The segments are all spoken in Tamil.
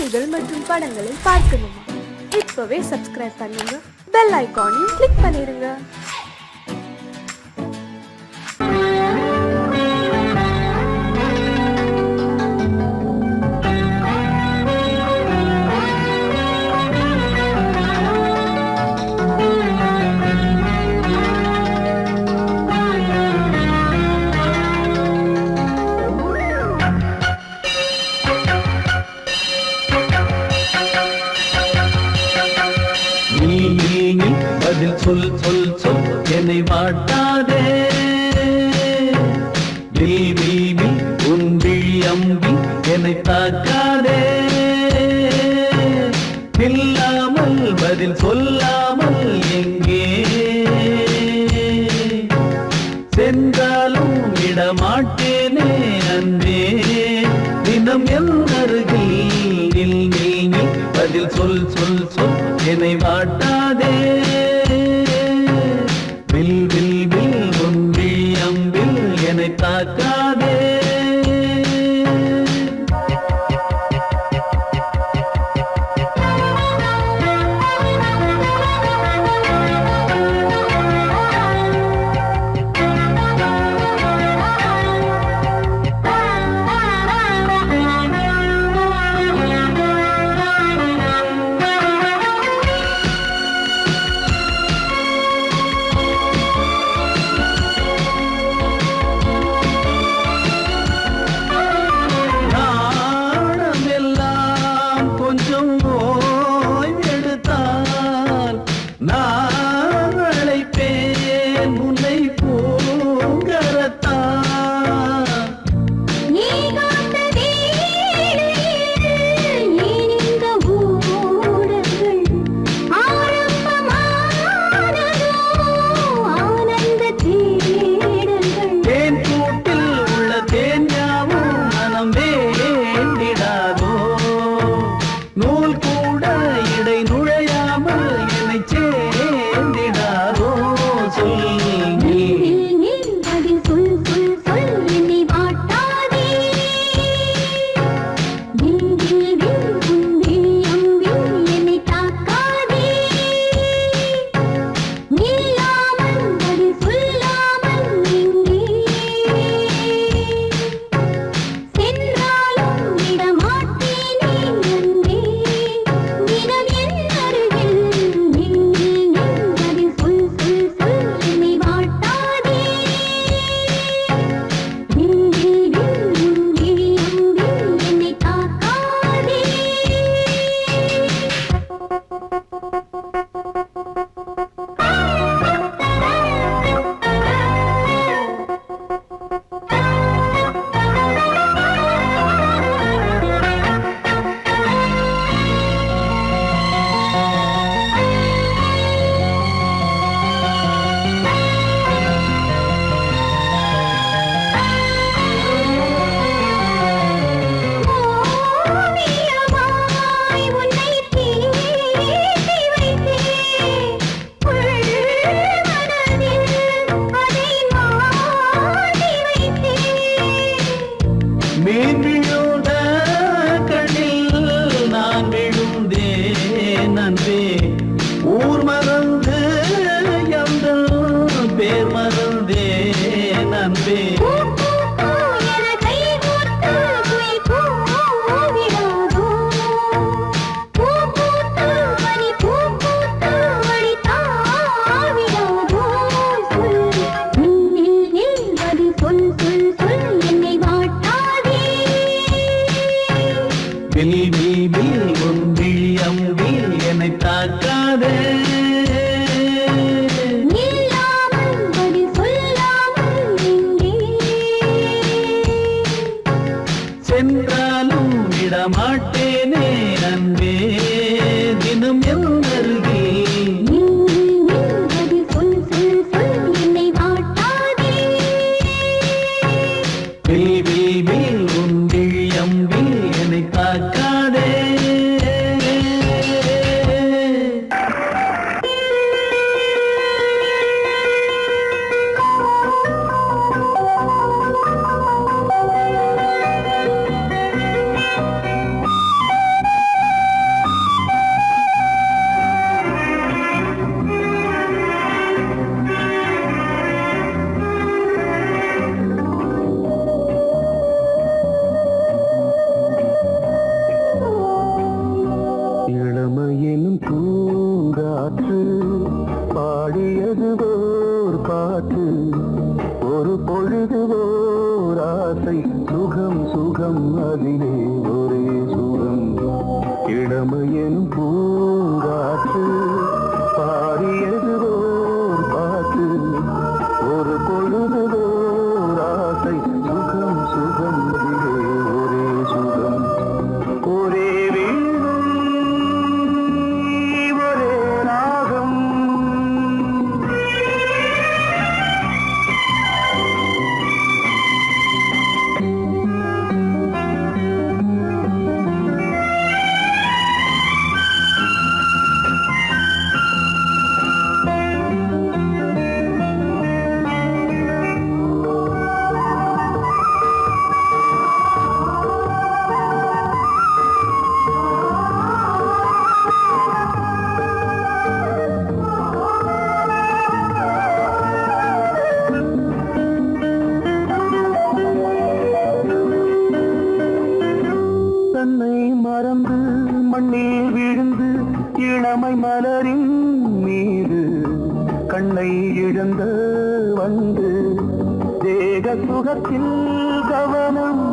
பாடல்கள் மற்றும் படங்களை பார்க்கணுமா? இப்பவே சப்ஸ்கிரைப் பண்ணுங்க, பெல் ஐகானையும் கிளிக் பண்ணிருங்க. பதில் சொல் சொல் சொல் என்னை வாட்டாதே. நீ உன் விழி அம்பி என்னை தாக்காதே. இல்லாமல் பதில் சொல்லாமல் எங்கே சென்றாலும் விடமாட்டேனே அன்பே. தினம் என் அருகில் நில் நில் நில் பதில் சொல் சொல் சொல் என்னை வாட்டாதே. வில் வில் வில் உன் விழி அம்பில் என்னை தாக்காதே. ஊர் மறந்து எந்தன் பேர் மறந்தே நன்பே. வில் வில் வில் உன் விழி அம்பில் என்னை தாக்காதே. சென்றாலும் விடமாட்டேனே அன்பே. தினம் என் அருகில் வில் வில் வில் உன் விழி அம்பில் என்னை தாக்காதே. இளமையின் பூங்காற்று பாடியது ஓர் பாட்டு ஒரு பொழுதுதோர் ஆசை சுகம் சுகம் இதிலே ஒரே சுகம் ஒரே வீணை ஒரே ராகம் தன்னை மறந்து மண்ணில் விழுந்து இளமை மலரின் மீது கண்ணை இழந்த வந்து தேக சுகத்தில் கவனம்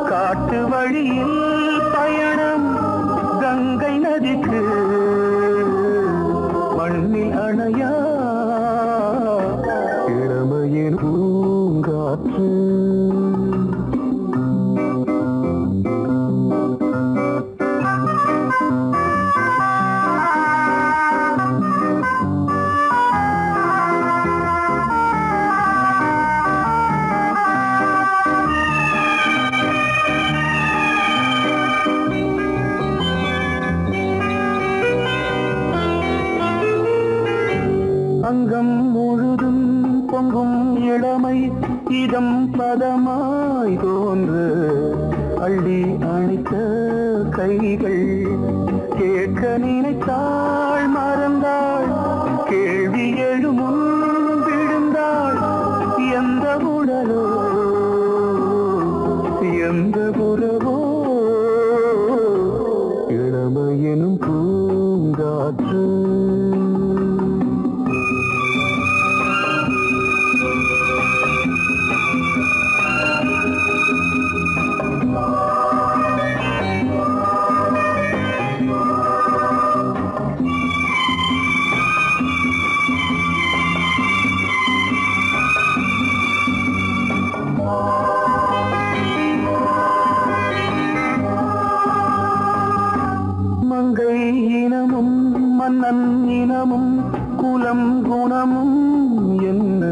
காட்டு வழியில் பயணம் கங்கை நதிக்கு மண்ணில் அணையா இளமையின் பூங்காற்று அங்கம் முழுதும் பொங்கும் இளமை இதம் பதமாய் தோன்று அள்ளி அணைத்த கைகள் கேட்க நினைத்தாள் மறந்தாள் கேள்வி எழுமுன் விழுந்தாள் எந்த உடலோ எந்த புறவோ இளமையெனும் பூங்காற்று மங்கை இனமும் மன்னன் இனமும் குலம் குணமும் என்ன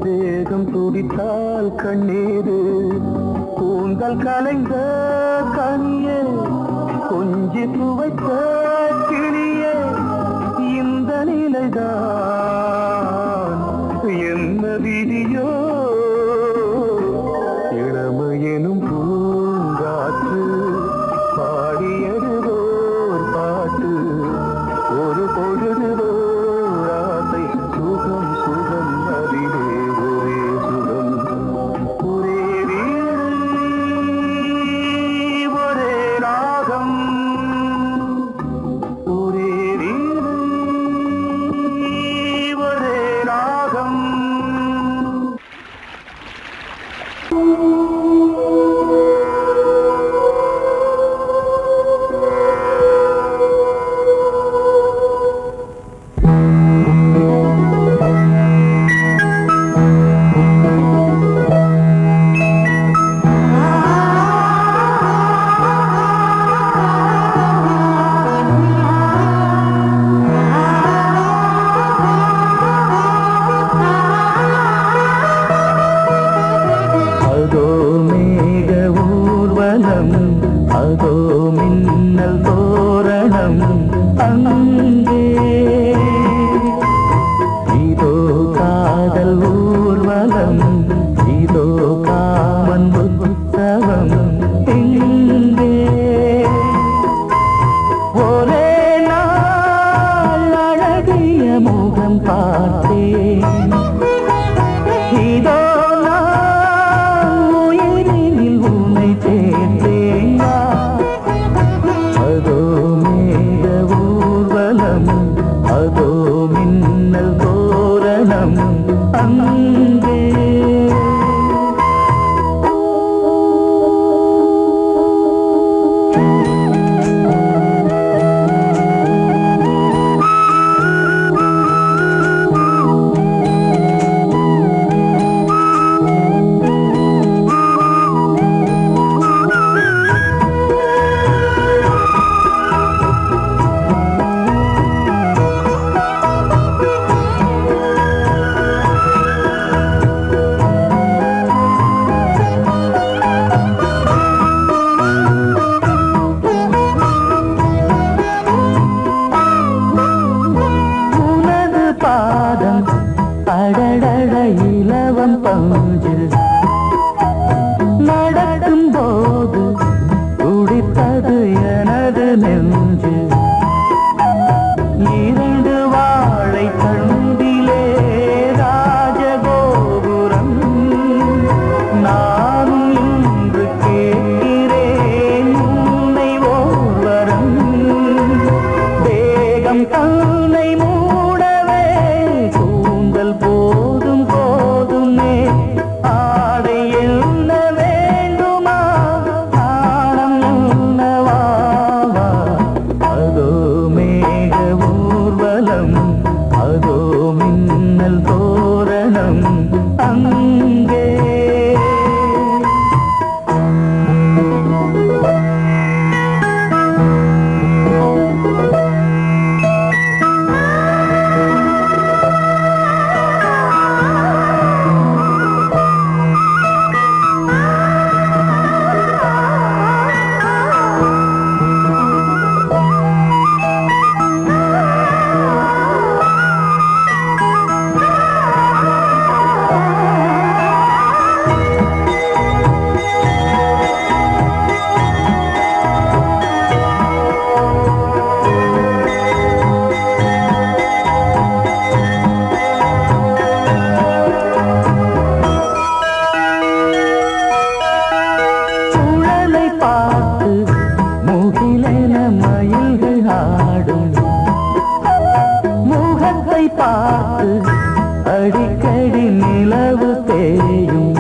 தேகம் துடித்தால் கண்ணீரு கூந்தல் கலைந்த கனியே கொஞ்சி துவைத்த கிளியே இந்த நிலைதான் என்ன விதியோ இளமையெனும் பூங்காற்று பாடியதுவோர் பாட்டு ஒரு பொழுதுவோர் ஆசை சுகம் சுகம் அதிலே ஒரே சுகம் ஒரே வீணை ஒரே ராகம் ஒரே வீணை ஒரே ராகம் அது எனது நெஞ்சு இரண்டு வாழை தண்டிலே ராஜகோபுரம் நானும் இன்று கேட்கிறேன் உன்னை ஓர்வரம் தேகம் தன்னை மூடவே கூந்தல் போதும் போதுமே ஆடை என்ன வேண்டுமா நாணம் என்னவா அதோ மேக ஊர்வலம் அதோ மின்னல் தோரணம் அங்கே சுழலை பார்த்து முகிலென மயில்கள் ஆடும் முகத்தை பார்த்து அடிக்கடி நிலவு தேயும்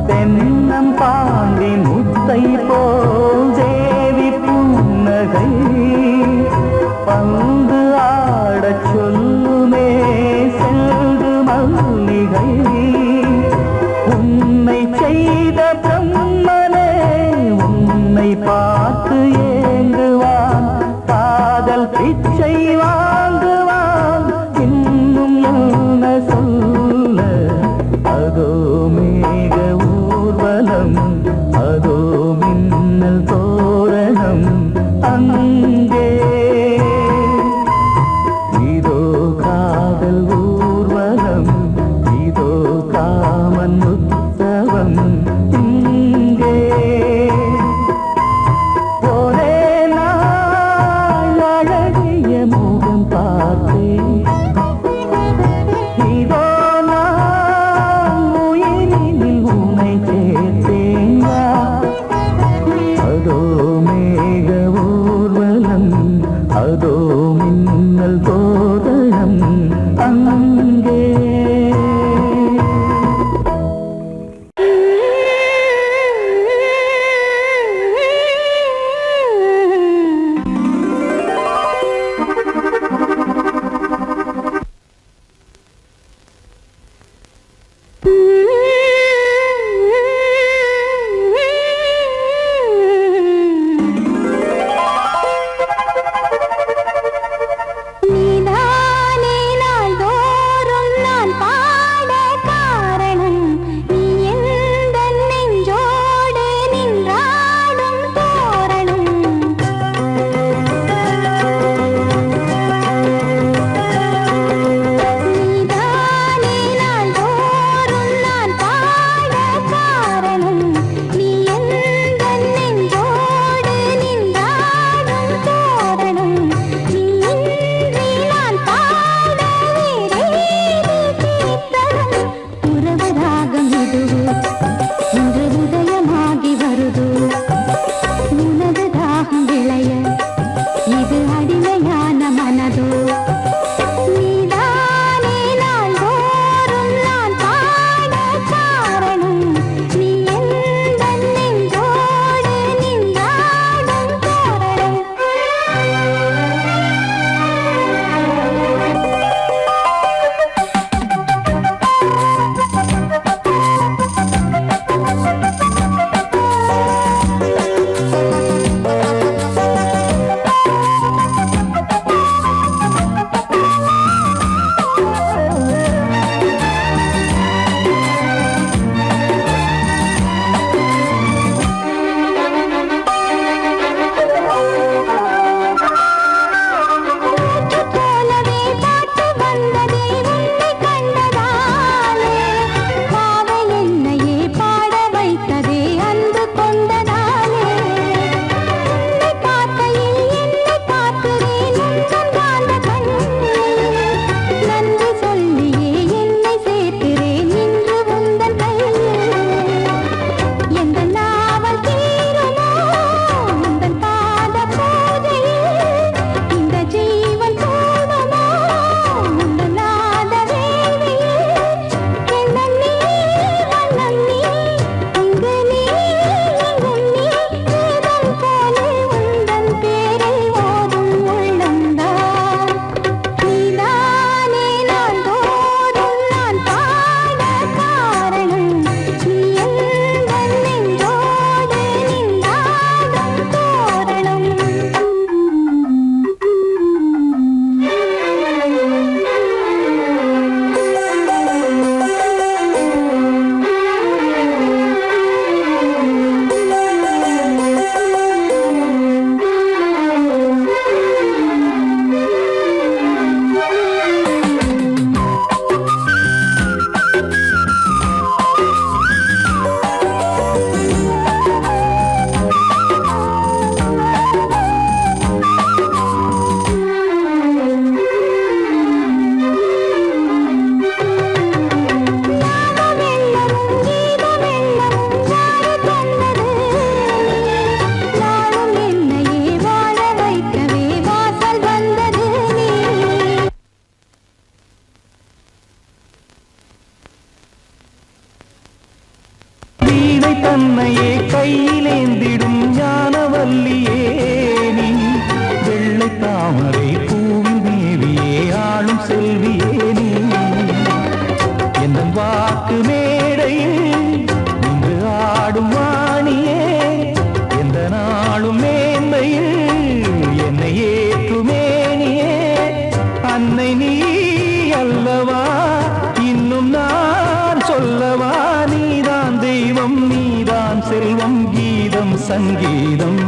தென்னம் பாண்டி முத்தை போல் தேவி புன்னகை பந்து ஆடச் சொல்லுமே செல்கு மல்லிகை உன்னை செய்த பிரம்மனே உன்னை பார்த்து ஏங்குவான் காதல் பிச்சை வாங்குவான் இன்னும் என்ன சொல்ல அதோ மேக ஊர்வலம் அதோ மின்னல் தோரணம் அங்கே இதோ காதல் ஊர்வலம் இதோ காமன் உற்சவம் இங்கே ஒரே நாள் அழகிய முகம் பார்த்தேன் இதோ நான் உயிரினில் உன்னை சேர்த்தேன் அதோ மேக ஊர்வலம் தாமரை பூவில் மேவியே ஆளும் செல்வியே நீ எந்த வாக்கு மேடையில் இன்று ஆடும் வாணியே எந்த நாளும் மேன்மையில் என்னை ஏற்றுமேனியே அன்னை நீ அல்லவா இன்னும் நான் சொல்லவா நீதான் தெய்வம் நீதான் செல்வம் கீதம் சங்கீதம்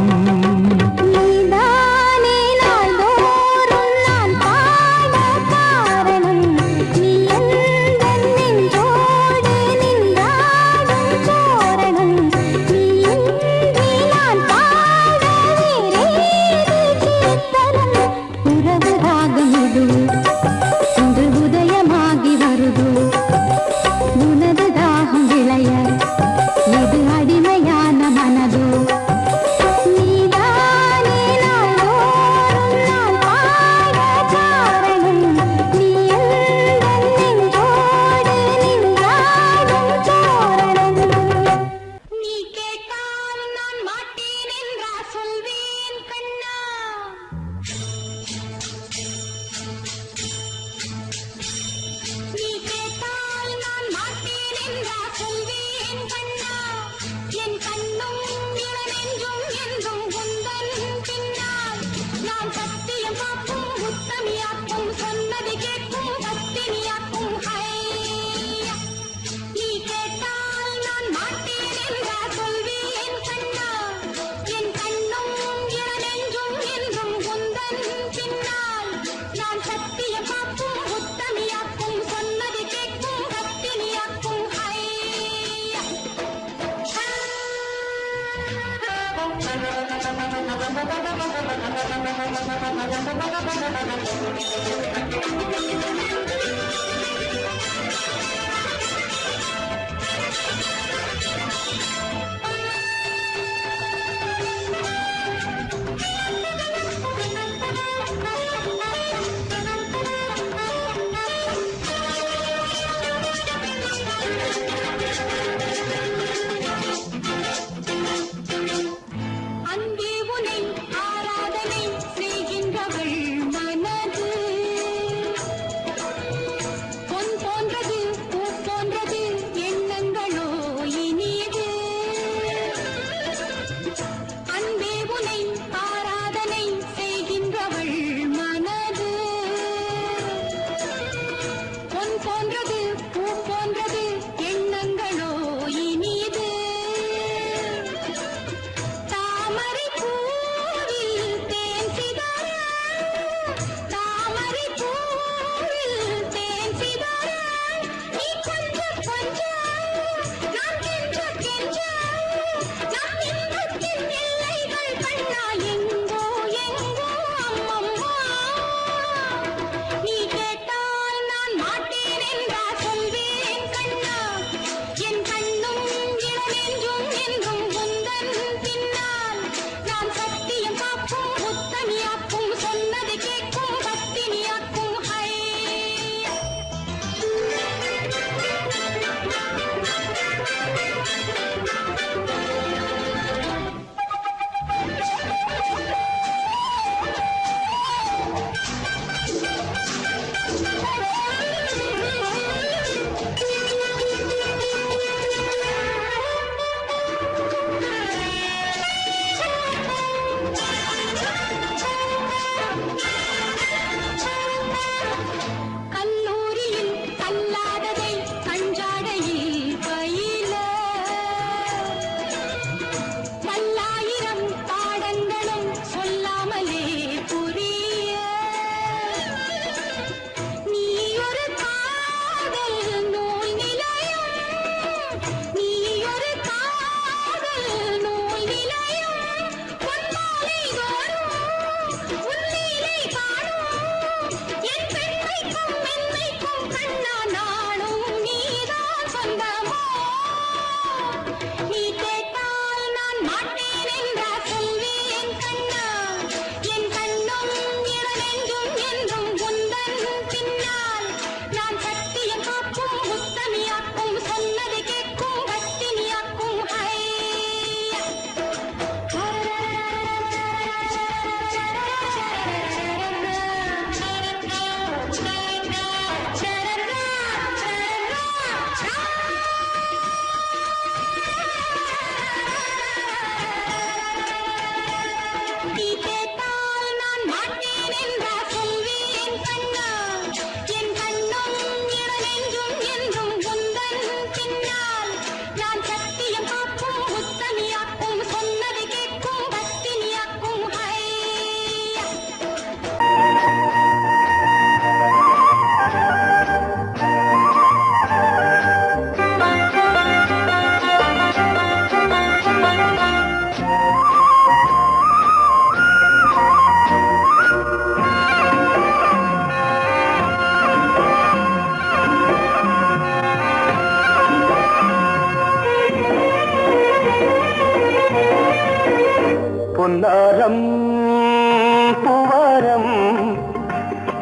பூவாரம்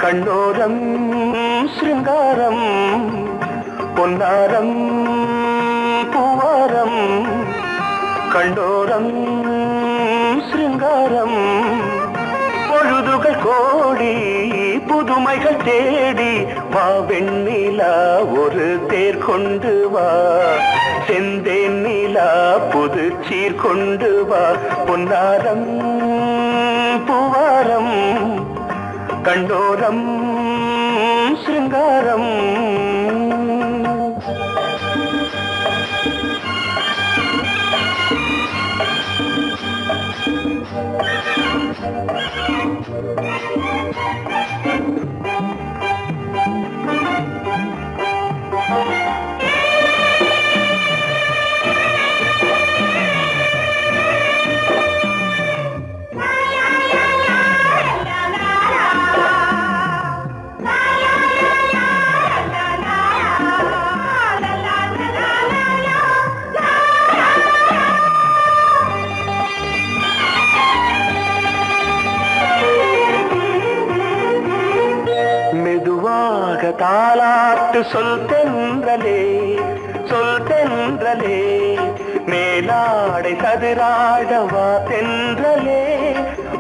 கண்ணோரம் சிருங்காரம் பொன்னாரம் பூவாரம் கண்டோரம் சிருங்காரம் பொழுதுகள் கோடி புதுமைகள் தேடி வா வெண்ணிலா ஒரு தேர் கொண்டு வா செந்தேன் நிலா புது சீர் கொண்டு வா பொன்னாரம் பூவாரம் கண்டோரம் சிருங்காரம் தாலாட்டு சொல் தென்றலே சொல் தென்றலே மேலாடை சதுராட வா தென்றலே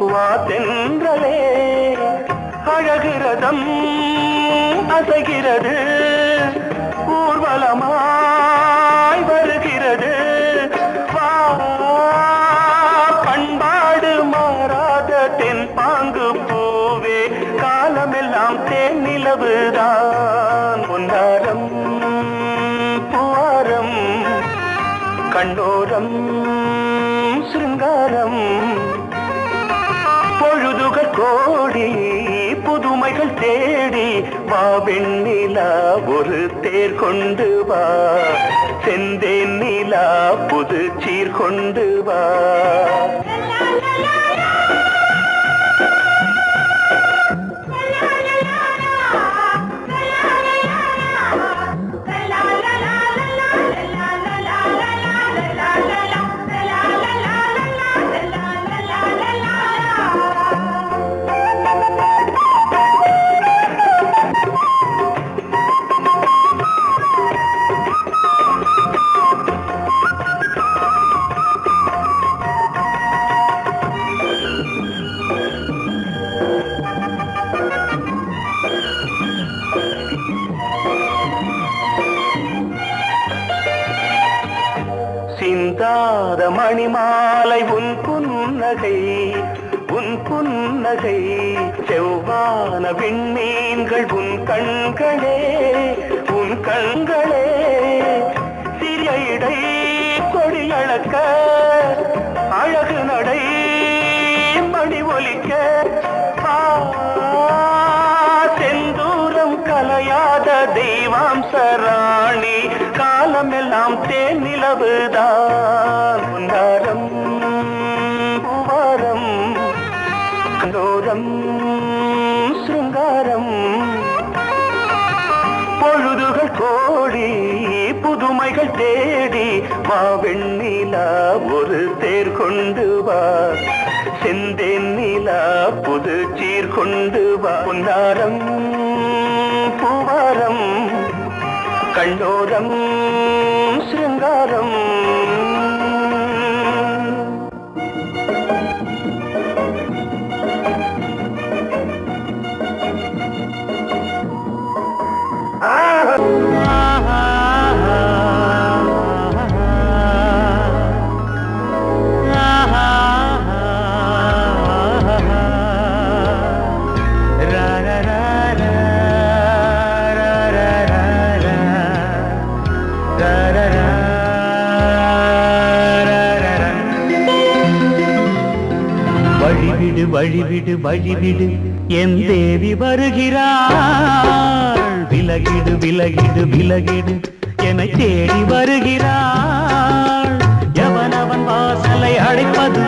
வா தென்றலே அழகிறதம் அசைகிறது ஊர்வலமாய் வருகிறது வா பண்பாடு மாறாத தென் பாங்கு பூவே காலமெல்லாம் தேன் நிலவுதான் பொன்னாரம் பூவாரம் கண்ணோரம் சிருங்காரம் பொழுதுகள் கோடி புதுமைகள் தேடி வா வெண்ணிலா ஒரு தேர் கொண்டு வா செந்தேன் நிலா புது சீர் கொண்டு வா சிந்தாத மணிமாலை உன் புன்னகை உன் புன்னகை செவ்வான விண்மீன்கள் உன் கண்களே உன் கண்களே சிறிய இடை கொடியளக்க அழகு நடை மணி ஒலிக்க செந்தூரம் கலையாத தெய்வாம்சராணி காலமெல்லாம் தேன் நிலவுதான் பொன்னாரம் பூவாரம் கண்டோரம் சிருங்காரம் பொழுதுகள் கோடி புதுமைகள் தேடி வா வெண்ணிலா ஒரு தேர் கொண்டு வா செந்தேன் நிலா புது சீர் கொண்டு வா பொன்னாரம் பூவாரம் கண்டோரம் சிருங்காரம் வழிவிடு வழிவிடு வழிவிடு என் தேவி வருகிறாள் விலகிடு விலகிடு விலகிடு என்னை தேடி வருகிறாள் எவனவன் வாசலை அடைப்பது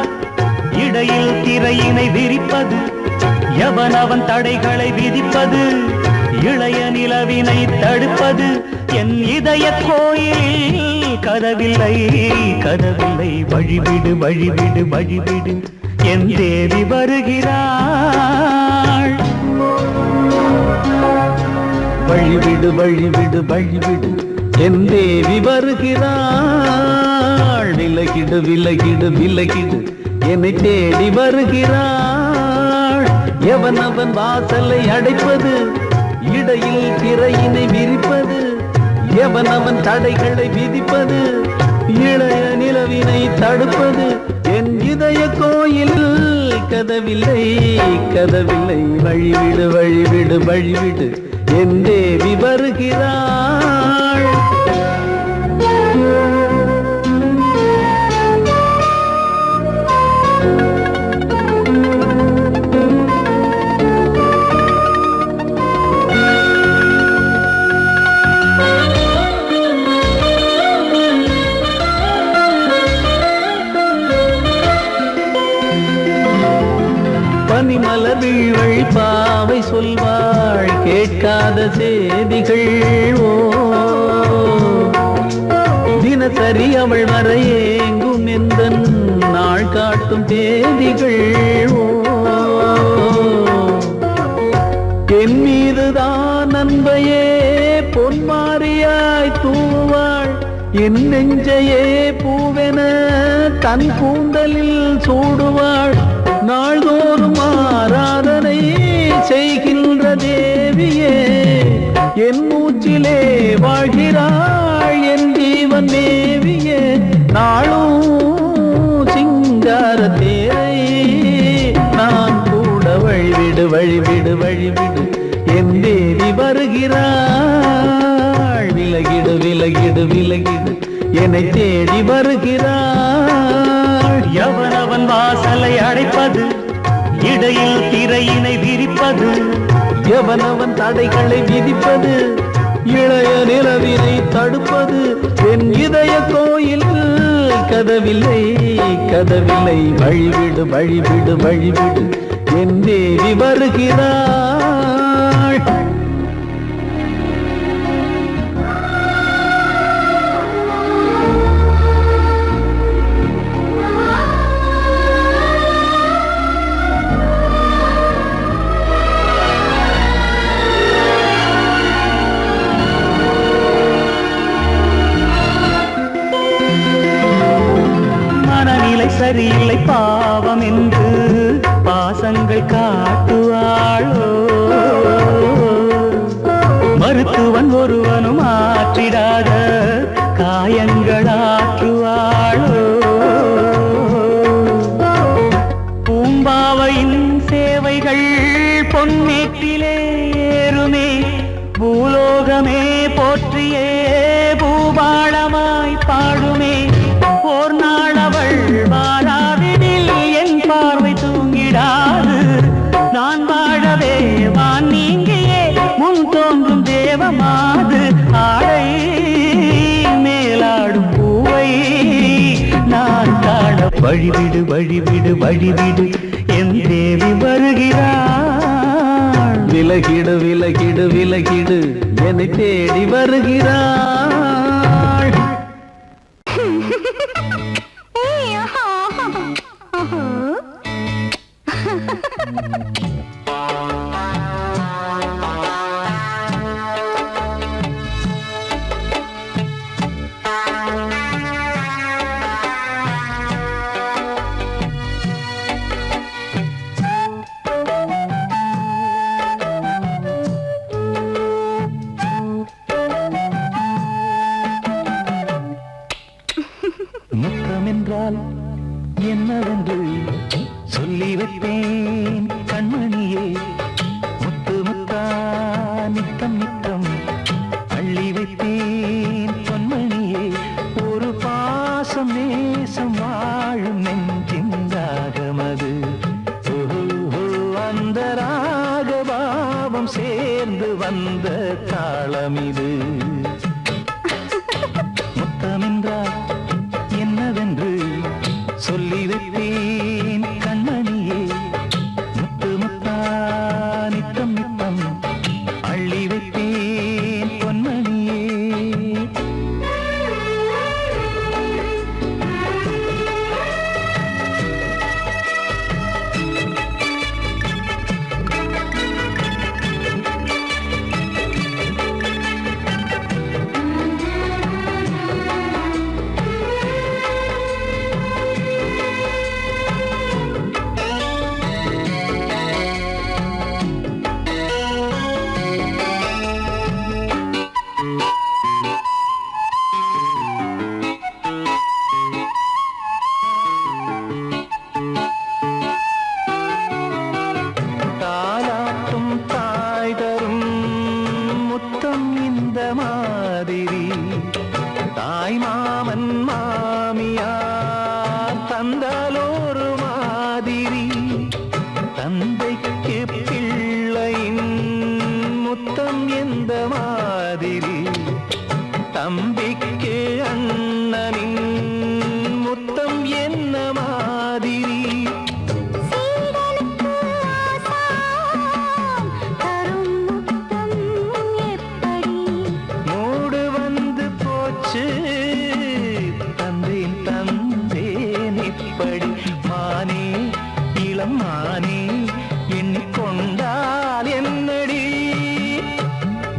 இடையில் திரையினை விரிப்பது எவனவன் தடைகளை விதிப்பது இளைய நிலவினை தடுப்பது என் இதய கோயில் கதவில்லை கதவில்லை வழிவிடு வழிவிடு வழிவிடு என் தேவி வருகிறாள். வழிவிடு வழிவிடு வழிவிடு என் தேவி வருகிறாள். விலகிடு விலகிடு விலகிடு என்னை தேடி வருகிறாள். எவன் அவன் வாசலை அடைப்பது, இடையில் திரையினை விரிப்பது, எவன் அவன் தடைகளை விதிப்பது, இளைய நிலவினை தடுப்பது, என் இதய கோயில் கதவில்லை கதவில்லை. வழிவிடு வழிவிடு வழிவிடு என் தேவி வருகிறாள். பனிமலர் வீழ்வழி பாவை சொல்வாள் கேட்காத செய்திகள். ஓ தினசரி அவள் வர ஏங்கும் எந்த நாள் காட்டும் தேதிகள். ஓ என் மீதுதான் அன்பையே பொன்மாரியாய் தூவாள். என் நெஞ்சையே பூவென தன் கூந்தலில் சூடுவாள். நாள்தோறும் ஆராதனை செய்கின்ற தேவியே என் மூச்சிலே வாழ்கிறாள். என் ஜீவன் தேவியே நாளும் சிங்கார தேரை நான் கூட. வழிவிடு வழிவிடு வழிவிடு என் தேவி வருகிறாள். விலகிடு விலகிடு விலகிடு என்னை தேடி வருகிறாள். எவனவன் வாசலை அடைப்பது, இடையில் திரையினை விரிப்பது, எவனவன் தடைகளை விதிப்பது, இளைய நிலவினை தடுப்பது, என் இதய கோயில் கதவில்லை கதவில்லை. வழிவிடு வழிவிடு வழிவிடு என் தேவி வருகிறாள். சரியில்லை பாவம் என்று பாசங்கள் காட்டுவாளோ. மருத்துவன் ஒருவனும் ஆற்றிடாத காயங்களாற்றுவாளோ. பூம்பாவையின் சேவைகள் பொன்னேற்றிலே ஏறுமே. பூலோகமே போற்றியே பூபாளமாய் பாடுமே. ஓர் நாள் அவள் வாராவிடில் என் பார்வை தூங்கிடாது. நான் வாழவே வான் நீங்கியே முன் தோன்றும் தேவமாது. ஆடை மேலாடும் பூவை நான் காண. வழிவிடு வழிவிடு வழிவிடு என் தேவி வருகிறாள். விலகிடு விலகிடு விலகிடு என்னை தேடி வருகிறாள். முத்தமென்றால் என்னவென்று சொல்லி வைப்பேன் கண்மணியே. முத்து முத்தா நித்தம் நித்தம் அள்ளி வைப்பேன் பொன்மணியே. ஒரு பாசம் நேசம் வாழும் நெஞ்சின் ராகமது. அந்த ராகபாவம் சேர்ந்து வந்த தாளமிது. முத்தமென்றால் என்னவென்று சொல்லி வைப்பேன் கண்மணியே. முத்து முத்தா நித்தம் நித்தம் அள்ளி வைப்பேன் பொன்மணியே. மானே எண்ணிக்கொண்டால் என்னடி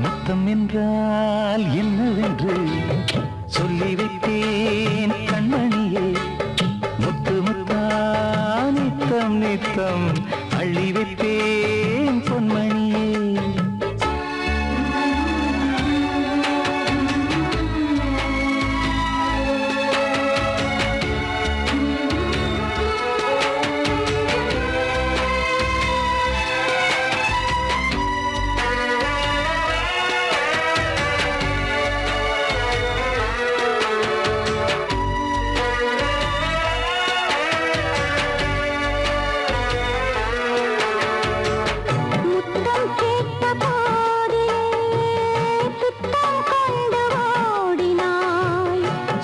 முத்தம் என்றால் என்னவென்று சொல்லி வைத்தேன் கண்மணியே முத்து முத்தா நித்தம் நித்தம் அள்ளி வைத்தேன் பொன்மணியே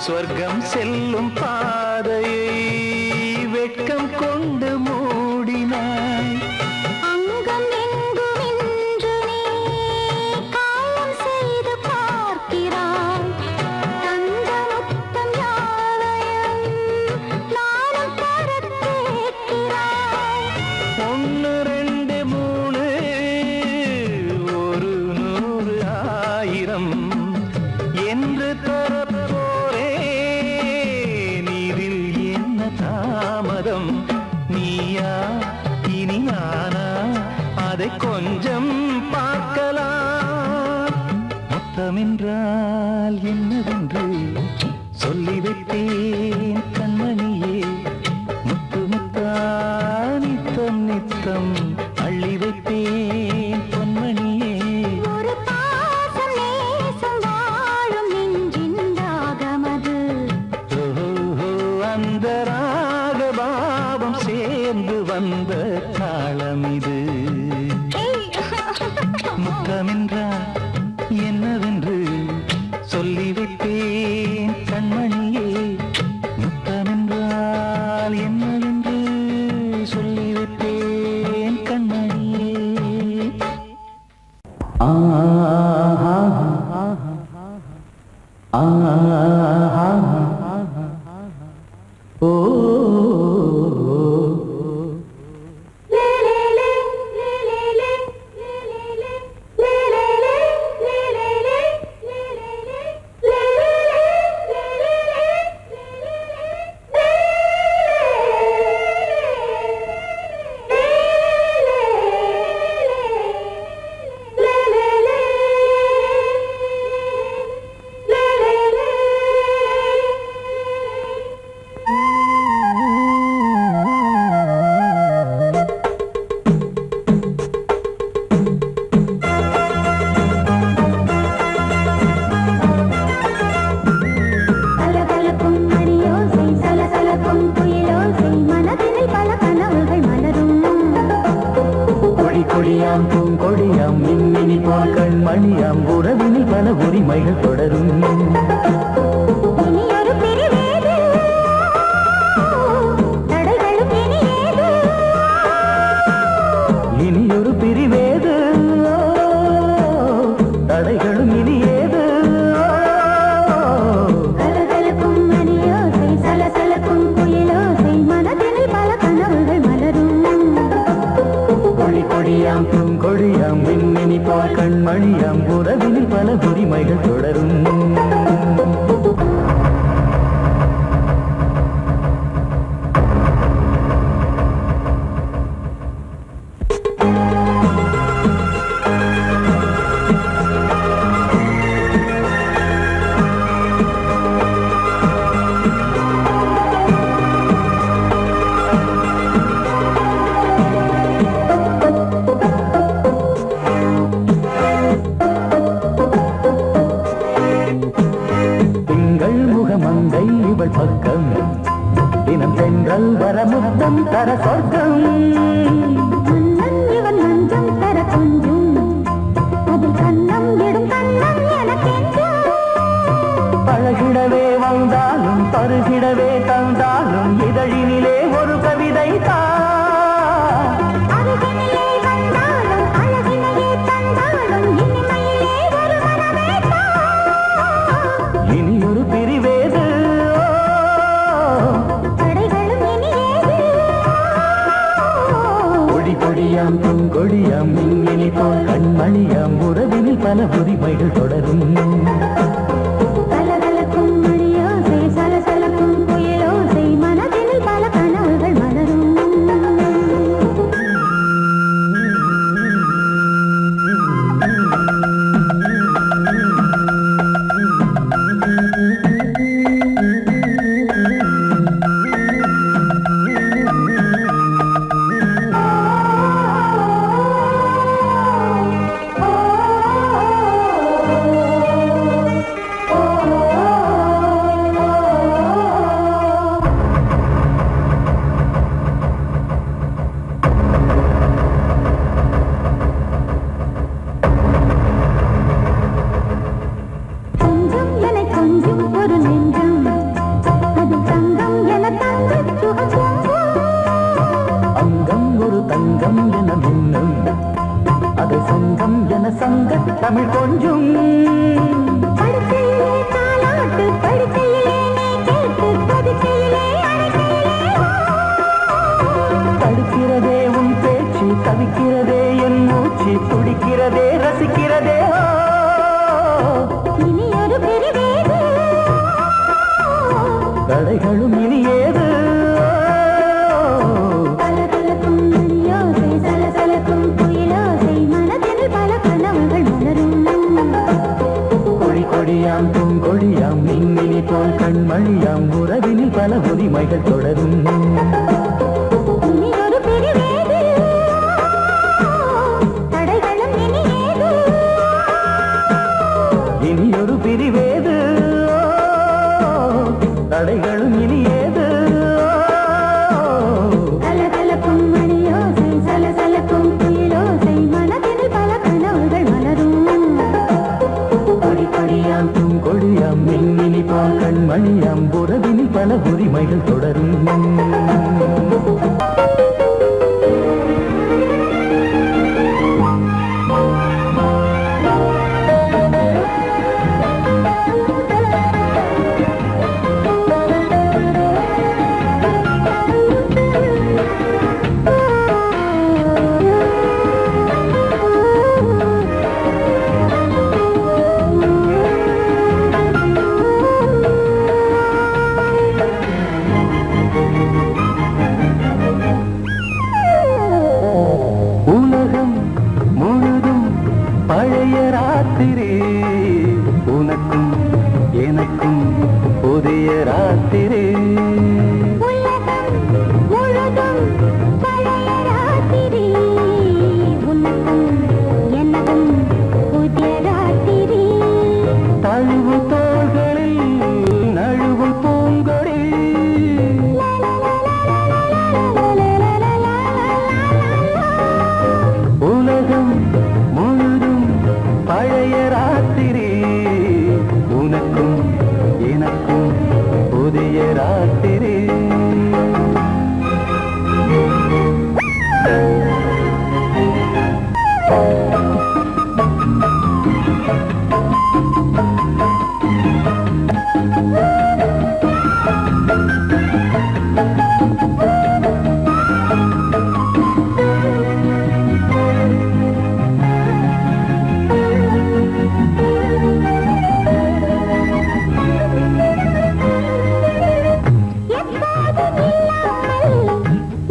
சொர்க்கம் செல்லும் பாதையை வெட்கம் கொண்டு மூடினாய் அங்கம் எங்கும் இன்று நீ காயம் செய்து பார்க்கிறாய் தந்த முத்தம் யாவையும் நானும் தர கேட்கிறாய் 1 2 3 ஒரு 100 1000 என்று தாமதம் நீயா இனி நானா அதை கொஞ்சம் பார்க்கலாம் முத்தமென்றால் என்னவென்று சொல்லி வைத்தேன் கண்மணியே முத்து முத்தா நித்தம் நித்தம் அள்ளி வைத்தேன் பொன்மணியே ஒரு பாசம் நேசம் வாழும் நெஞ்சின் ராகமது அந்த ராகபாவம் சேர்ந்து வந்த தாளம் இது முத்தமென்றால் என்னவென்று சொல்லி வைத்தேன் கண்மணியே முத்தமென்றால் என்னவென்று சொல்லி வைத்தேன் கண்மணியே பூங்கொடியாம் மின்மினி போல் கண்மணியாம் உறவினில் பல உரிமைகள் தொடரும் இனியொரு பிரிவேது தடைகளும் இனியேது கொடியாம் பூங்கொடியாம் மின்மினி போல் கண்மணியாம் உறவினில் பல உரிமைகள் தொடரும் பக்கம் தினம் சென்றல் வர முத்தம் தர சொர்க்கம் இவன் நஞ்சம் தர கொஞ்சம் அதில் கண்ணம் விடும் கண்ணம் எனக்கென்றும் பழகிடவே வந்தாலும் பருகிடவே தந்தாலும் இதழினிலே ஒரு கவிதை அருகினிலே வந்தாலும் அழகினையே தந்தாலும் இனிமையிலே ஒரு மனமே இனியொரு பிரிவேது தடைகளும் இனியேது கொடியாம் பூங்கொடியாம் மின்மினி போல் கண்மணியாம் உறவினில் பல உரிமைகள் தொடரும் கலகலக்கும் மணியோசை சலசலக்கும் புயலோசை மனதினில் பல கனவுகள் மலரும் தமிழ் கொஞ்சம் தடுக்கிறதே உன் பேச்சு தவிக்கிறதே என் மூச்சு துடிக்கிறதே ரசிக்கிறதே இனி ஒரு பெருவேது தடைகளும் இனி ஏது கலகலக்கும் மணியோசை சலசலக்கும் புயலோசை மனதில் பல கனவுகள் மலரும் கொடி கொடியாம் பூங்கொடியாம் மின்மினி போல் கண்மணியாம் உறவினில் பல உரிமைகள் தொடரும் இனி ஒரு பெருவேது தடைகளும் இனி ஏது இனி ஒரு பிரிவேது தடைகளும் இனி ஏது கலகலக்கும் மணியோசை சலசலக்கும் புயலோசை மனதில் பல கனவுகள் மலரும் கொடி கொடியாம் பூங்கொடியாம் மின்மினி போல் கண்மணியாம் உறவினில் பல உரிமைகள் தொடரும் உலகம் முழுதும் பழைய ராத்திரி உனக்கும் எனக்கும் புதிய ராத்திரி உலகம் முழுதும் பழைய ராத்திரி உனக்கும் எனக்கும் புதிய ராத்திரி தழுவு தோள்களில் நழுவும் பூங்கொடி உலகம் முழுதும் பழைய ராத்திரி உனக்கும் எனக்கும் புதிய ராத்திரி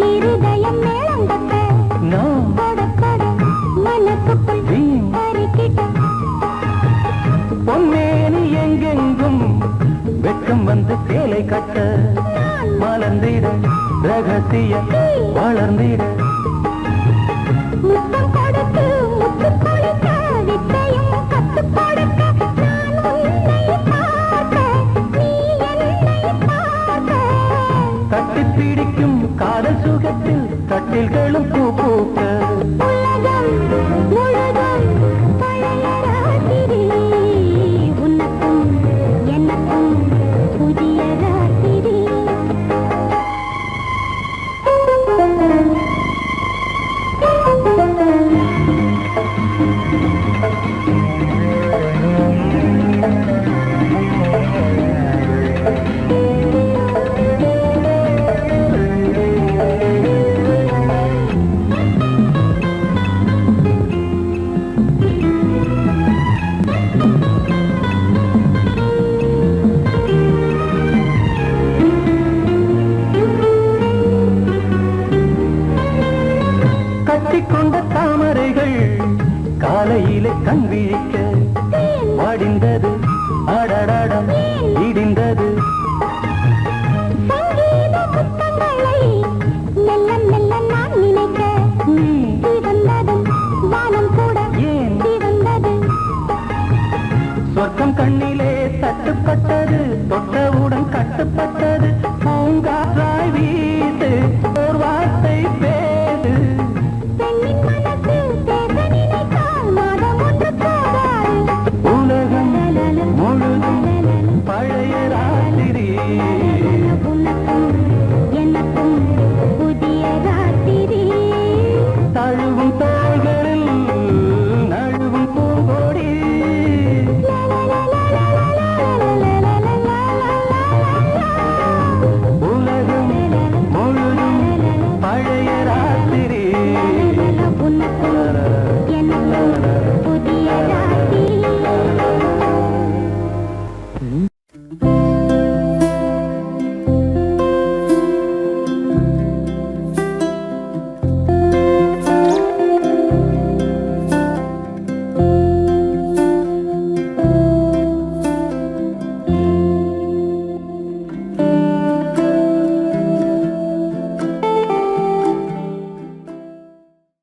இருதயம் மேளம் தட்ட நான் படப்பட மனசுக்குள் வீண் கருக்கிட்ட பொன்மேனி எங்கெங்கும் வெட்கம் வந்து சேலை கட்ட மலர்ந்திட ரகசிய வளர்ந்திட முத்தம் கொடுத்து முத்து கொடுக்க வித்தையும் கத்து கொடுக்க நான் உன்னை பார்க்க நீ என்னை பார்க்க கட்டி பிடிக்கும் காதல் சுகத்தில் கட்டில்களும் பூ பூக்க உலகம் முழுதும் பழைய ராத்திரி உனக்கும் எனக்கும் புதிய ராத்திரி கட்டிக்கொண்ட தாமரைகள் காலையிலே கண் விழிக்க வாடிந்தது அடடடம் இடிந்தது